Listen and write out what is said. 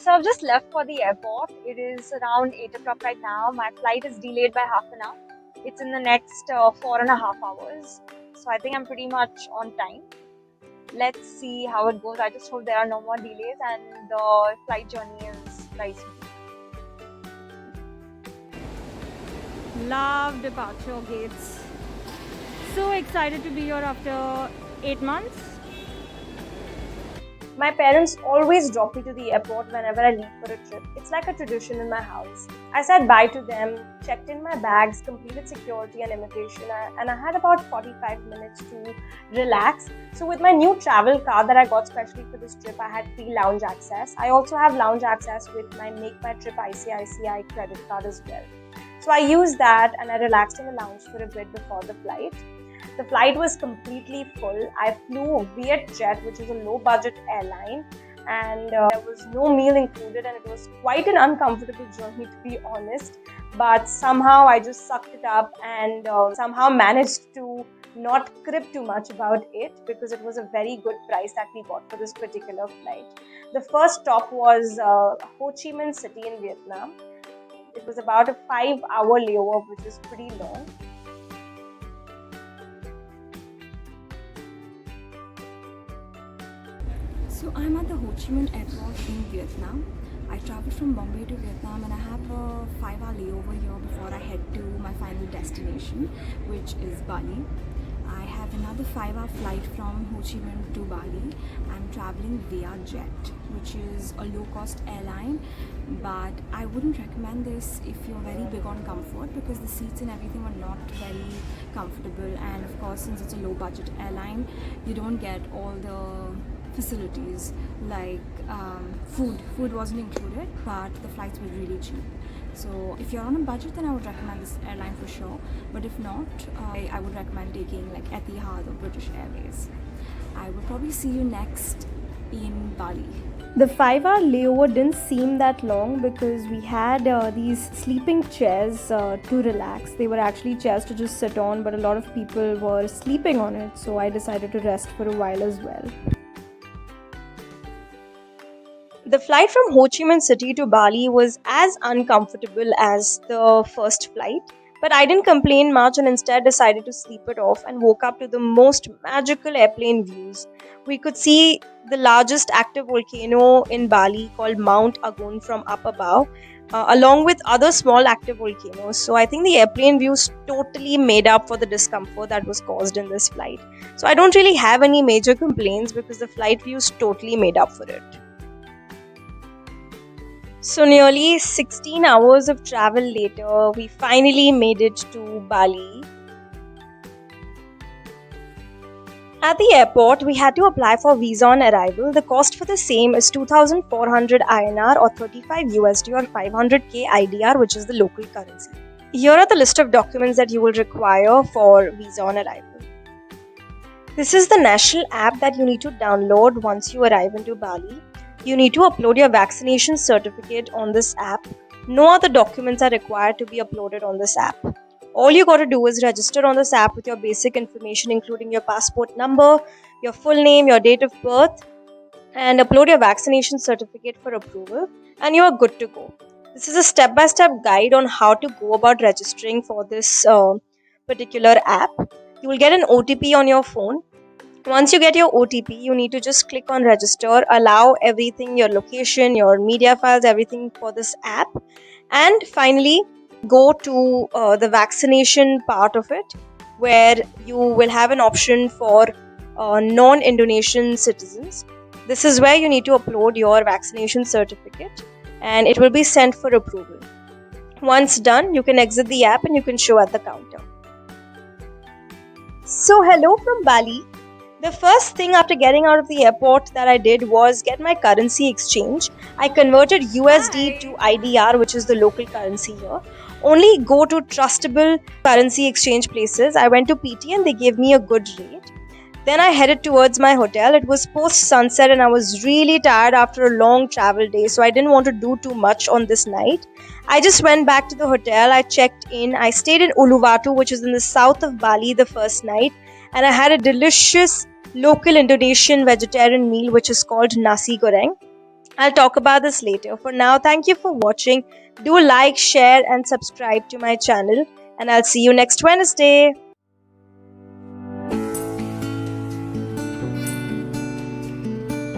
So I've just left for the airport. It is around 8 o'clock right now. My flight is delayed by half an hour. It's in the next 4.5 hours. So I think I'm pretty much on time. Let's see how it goes. I just hope there are no more delays and the flight journey is very smooth. Love departure gates. So excited to be here after 8 months. My parents always drop me to the airport whenever I leave for a trip. It's like a tradition in my house. I said bye to them, checked in my bags, completed security and immigration, and I had about 45 minutes to relax. So with my new travel card that I got specially for this trip, I had free lounge access. I also have lounge access with my Make My Trip ICICI credit card as well. So I used that and I relaxed in the lounge for a bit before the flight. The flight was completely full. I flew Vietjet, which is a low-budget airline, and there was no meal included, and it was quite an uncomfortable journey, to be honest. But somehow I just sucked it up and somehow managed to not crib too much about it because it was a very good price that we got for this particular flight. The first stop was Ho Chi Minh City in Vietnam. It was about a 5-hour layover, which is pretty long. So I'm at the Ho Chi Minh airport in Vietnam. I traveled from Mumbai to Vietnam and I have a 5-hour layover here before I head to my final destination, which is Bali. I have another 5-hour flight from Ho Chi Minh to Bali. I'm traveling via jet, which is a low-cost airline, but I wouldn't recommend this if you're very big on comfort because the seats and everything are not very comfortable, and of course since it's a low-budget airline, you don't get all the facilities like food wasn't included, but the flights were really cheap. So if you're on a budget, then I would recommend this airline for sure, but if not, I would recommend taking like Etihad or British Airways. I will probably see you next in Bali. The 5-hour layover didn't seem that long because we had these sleeping chairs to relax. They were actually chairs to just sit on, but a lot of people were sleeping on it, so I decided to rest for a while as well. The flight from Ho Chi Minh City to Bali was as uncomfortable as the first flight, but I didn't complain much and instead decided to sleep it off and woke up to the most magical airplane views. We could see the largest active volcano in Bali called Mount Agun from up above, along with other small active volcanoes. So I think the airplane views totally made up for the discomfort that was caused in this flight. So I don't really have any major complaints because the flight views totally made up for it. So nearly 16 hours of travel later, we finally made it to Bali. At the airport, we had to apply for visa on arrival. The cost for the same is 2,400 INR or 35 USD or 500k IDR, which is the local currency. Here are the list of documents that you will require for visa on arrival. This is the national app that you need to download once you arrive into Bali. You need to upload your vaccination certificate on this app. No other documents are required to be uploaded on this app. All you gotta do is register on this app with your basic information, including your passport number, your full name, your date of birth, and upload your vaccination certificate for approval, and you are good to go. This is a step-by-step guide on how to go about registering for this particular app. You will get an OTP on your phone. Once you get your OTP, you need to just click on register, allow everything, your location, your media files, everything for this app, and finally go to the vaccination part of it, where you will have an option for non-Indonesian citizens. This is where you need to upload your vaccination certificate and it will be sent for approval. Once done, you can exit the app and you can show at the counter. So hello from Bali. The first thing after getting out of the airport that I did was get my currency exchange. I converted USD to IDR, which is the local currency here. Only go to trustable currency exchange places. I went to PT and they gave me a good rate. Then I headed towards my hotel. It was post sunset and I was really tired after a long travel day, so I didn't want to do too much on this night. I just went back to the hotel. I checked in. I stayed in Uluwatu, which is in the south of Bali, the first night. And I had a delicious local Indonesian vegetarian meal which is called nasi goreng. I'll talk about this later. For now, thank you for watching. Do like, share, and subscribe to my channel, and I'll see you next Wednesday.